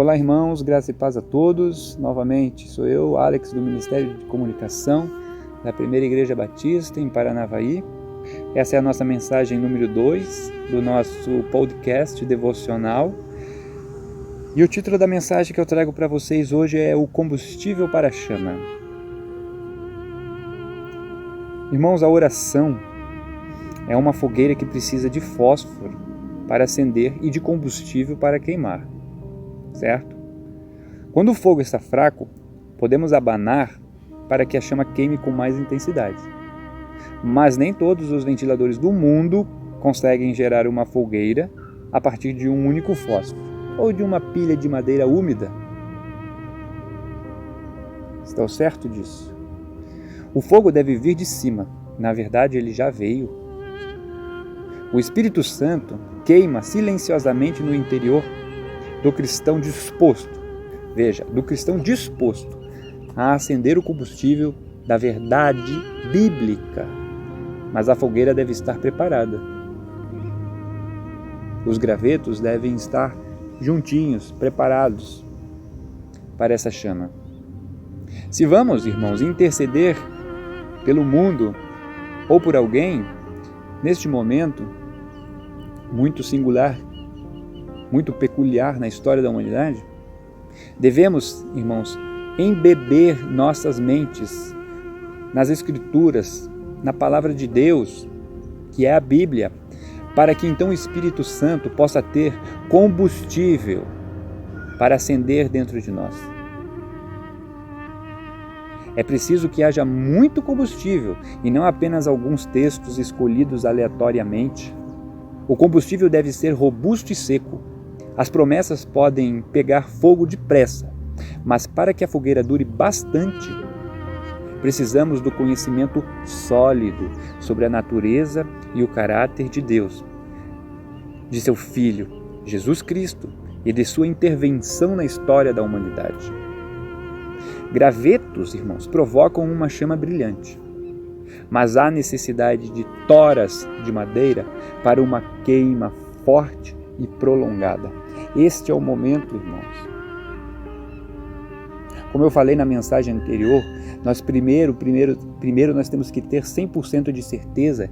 Olá, irmãos, graça e paz a todos. Novamente, sou eu, Alex, do Ministério de Comunicação da Primeira Igreja Batista, em Paranavaí. Essa é a nossa mensagem número 2 do nosso podcast devocional. E o título da mensagem que eu trago para vocês hoje é O Combustível para a Chama. Irmãos, a oração é uma fogueira que precisa de fósforo para acender e de combustível para queimar. Certo? Quando o fogo está fraco, podemos abanar para que a chama queime com mais intensidade. Mas nem todos os ventiladores do mundo conseguem gerar uma fogueira a partir de um único fósforo ou de uma pilha de madeira úmida. Está certo disso? O fogo deve vir de cima. Na verdade, ele já veio. O Espírito Santo queima silenciosamente no interior do cristão disposto, do cristão disposto a acender o combustível da verdade bíblica. Mas a fogueira deve estar preparada. Os gravetos devem estar juntinhos, preparados para essa chama. Se vamos, irmãos, interceder pelo mundo ou por alguém, neste momento muito singular, muito peculiar na história da humanidade, devemos, irmãos, embeber nossas mentes nas Escrituras, na Palavra de Deus, que é a Bíblia, para que então o Espírito Santo possa ter combustível para acender dentro de nós. É preciso que haja muito combustível e não apenas alguns textos escolhidos aleatoriamente. O combustível deve ser robusto e seco. As promessas podem pegar fogo depressa, mas para que a fogueira dure bastante, precisamos do conhecimento sólido sobre a natureza e o caráter de Deus, de seu Filho, Jesus Cristo, e de sua intervenção na história da humanidade. Gravetos, irmãos, provocam uma chama brilhante, mas há necessidade de toras de madeira para uma queima forte e prolongada. Este é o momento, irmãos. Como eu falei na mensagem anterior, nós primeiro nós temos que ter 100% de certeza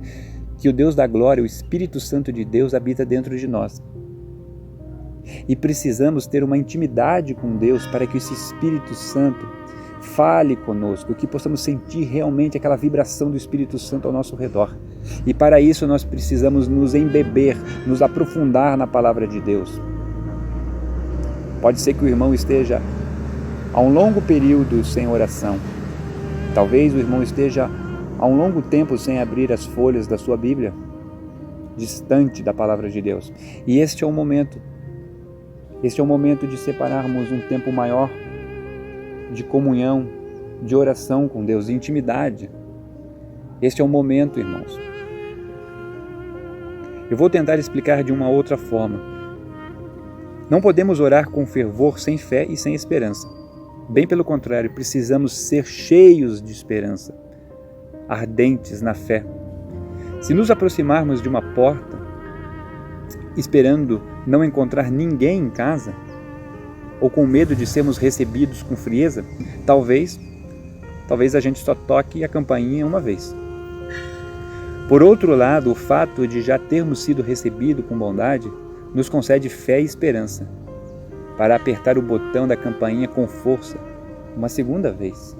que o Deus da glória, o Espírito Santo de Deus, habita dentro de nós. E precisamos ter uma intimidade com Deus para que esse Espírito Santo fale conosco, que possamos sentir realmente aquela vibração do Espírito Santo ao nosso redor. E para isso nós precisamos nos embeber, nos aprofundar na palavra de Deus. Pode ser que o irmão esteja há um longo período sem oração. Talvez o irmão esteja há um longo tempo sem abrir as folhas da sua Bíblia, distante da palavra de Deus. E este é o momento de separarmos um tempo maior de comunhão, de oração com Deus, de intimidade. Este é o momento, irmãos. Eu vou tentar explicar de uma outra forma. Não podemos orar com fervor sem fé e sem esperança. Bem pelo contrário, precisamos ser cheios de esperança, ardentes na fé. Se nos aproximarmos de uma porta, esperando não encontrar ninguém em casa, ou com medo de sermos recebidos com frieza, talvez a gente só toque a campainha uma vez. Por outro lado, o fato de já termos sido recebidos com bondade nos concede fé e esperança para apertar o botão da campainha com força uma segunda vez.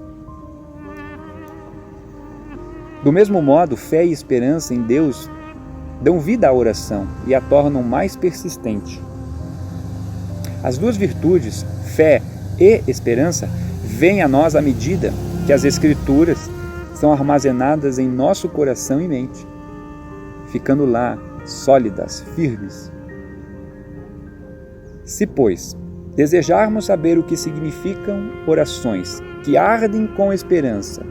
Do mesmo modo, fé e esperança em Deus dão vida à oração e a tornam mais persistente. As duas virtudes, fé e esperança, vêm a nós à medida que as Escrituras são armazenadas em nosso coração e mente, ficando lá sólidas, firmes. Se, pois, desejarmos saber o que significam orações que ardem com esperança,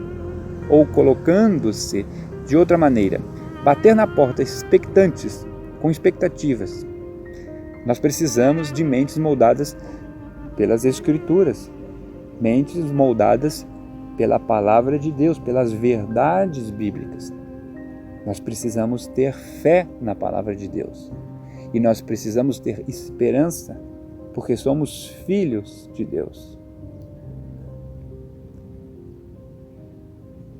ou colocando-se de outra maneira, bater na porta expectantes, com expectativas, nós precisamos de mentes moldadas pelas Escrituras, mentes moldadas pela Palavra de Deus, pelas verdades bíblicas. Nós precisamos ter fé na Palavra de Deus e nós precisamos ter esperança porque somos filhos de Deus.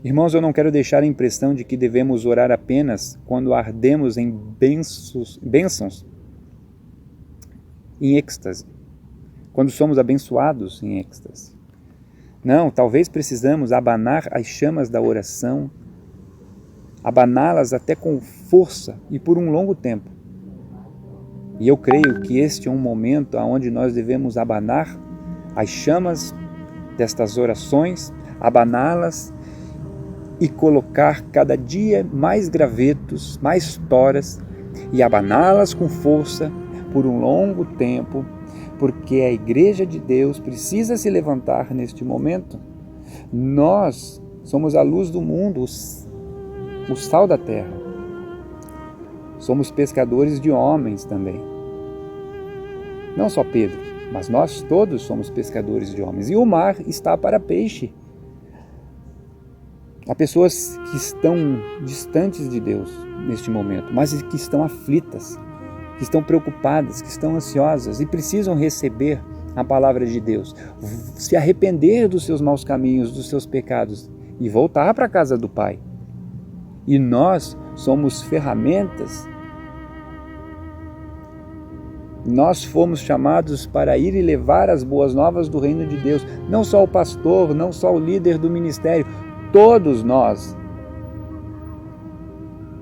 Irmãos, eu não quero deixar a impressão de que devemos orar apenas quando ardemos em bênçãos, em êxtase, quando somos abençoados em êxtase. Não, talvez precisamos abanar as chamas da oração, abaná-las até com força e por um longo tempo. E eu creio que este é um momento onde nós devemos abanar as chamas destas orações, abaná-las e colocar cada dia mais gravetos, mais toras, e abaná-las com força por um longo tempo, porque a Igreja de Deus precisa se levantar neste momento. Nós somos a luz do mundo, o sal da terra. Somos pescadores de homens também. Não só Pedro, mas nós todos somos pescadores de homens. E o mar está para peixe. Há pessoas que estão distantes de Deus neste momento, mas que estão aflitas, que estão preocupadas, que estão ansiosas e precisam receber a palavra de Deus, se arrepender dos seus maus caminhos, dos seus pecados e voltar para a casa do Pai. E nós somos ferramentas. Nós fomos chamados para ir e levar as boas novas do reino de Deus, não só o pastor, não só o líder do ministério, todos nós.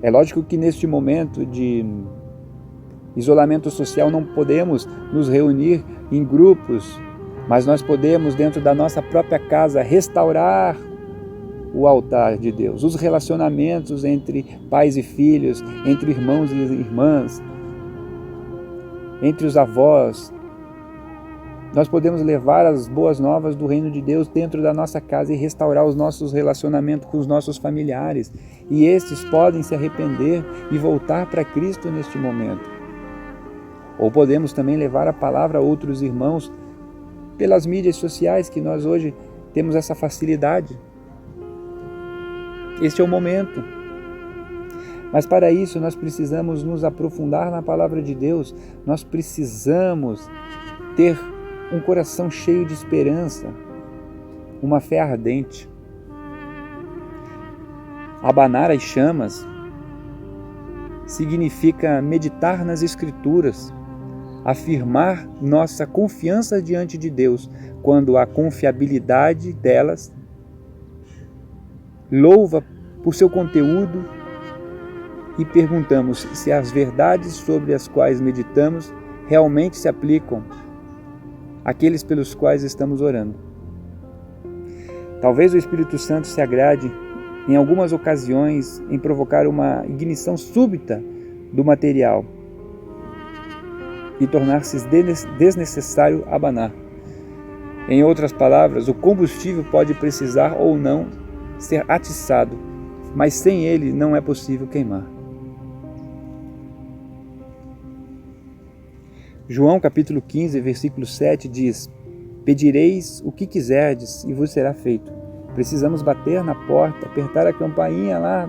É lógico que neste momento de isolamento social não podemos nos reunir em grupos, mas nós podemos, dentro da nossa própria casa, restaurar o altar de Deus, os relacionamentos entre pais e filhos, entre irmãos e irmãs, entre os avós. Nós podemos levar as boas novas do reino de Deus dentro da nossa casa e restaurar os nossos relacionamentos com os nossos familiares. E estes podem se arrepender e voltar para Cristo neste momento. Ou podemos também levar a palavra a outros irmãos pelas mídias sociais, que nós hoje temos essa facilidade. Este é o momento. Mas para isso nós precisamos nos aprofundar na palavra de Deus. Nós precisamos ter um coração cheio de esperança, uma fé ardente. Abanar as chamas significa meditar nas Escrituras, afirmar nossa confiança diante de Deus, quando a confiabilidade delas louva por seu conteúdo e perguntamos se as verdades sobre as quais meditamos realmente se aplicam àqueles pelos quais estamos orando. Talvez o Espírito Santo se agrade, em algumas ocasiões, em provocar uma ignição súbita do material e tornar-se desnecessário abanar. Em outras palavras, o combustível pode precisar ou não ser atiçado, mas sem ele não é possível queimar. João capítulo 15, versículo 7 diz: pedireis o que quiserdes e vos será feito. Precisamos bater na porta, apertar a campainha lá.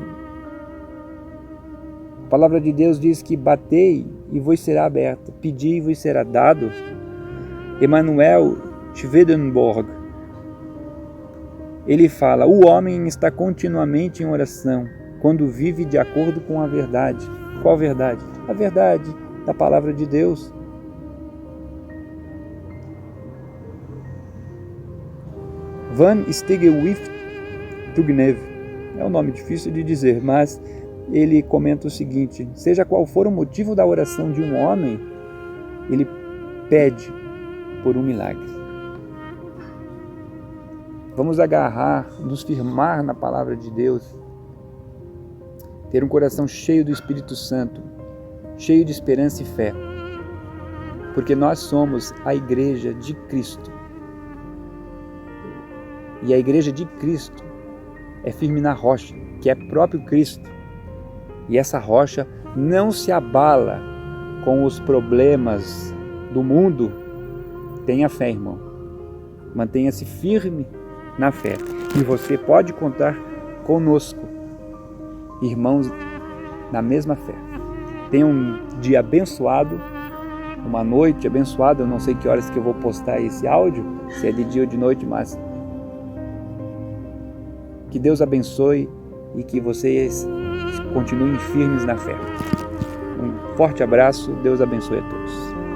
A palavra de Deus diz que batei e vos será aberta, pedi e vos será dado. Emanuel Swedenborg, ele fala: o homem está continuamente em oração quando vive de acordo com a verdade. Qual verdade? A verdade da palavra de Deus. Van Stegewith Tugnev, é um nome difícil de dizer, mas ele comenta o seguinte: seja qual for o motivo da oração de um homem, ele pede por um milagre. Vamos agarrar, nos firmar na palavra de Deus, ter um coração cheio do Espírito Santo, cheio de esperança e fé, porque nós somos a Igreja de Cristo. E a Igreja de Cristo é firme na rocha, que é próprio Cristo. E essa rocha não se abala com os problemas do mundo. Tenha fé, irmão. Mantenha-se firme na fé. E você pode contar conosco, irmãos, na mesma fé. Tenha um dia abençoado uma noite abençoada. Eu não sei que horas que eu vou postar esse áudio, se é de dia ou de noite, mas que Deus abençoe e que vocês continuem firmes na fé. Um forte abraço, Deus abençoe a todos.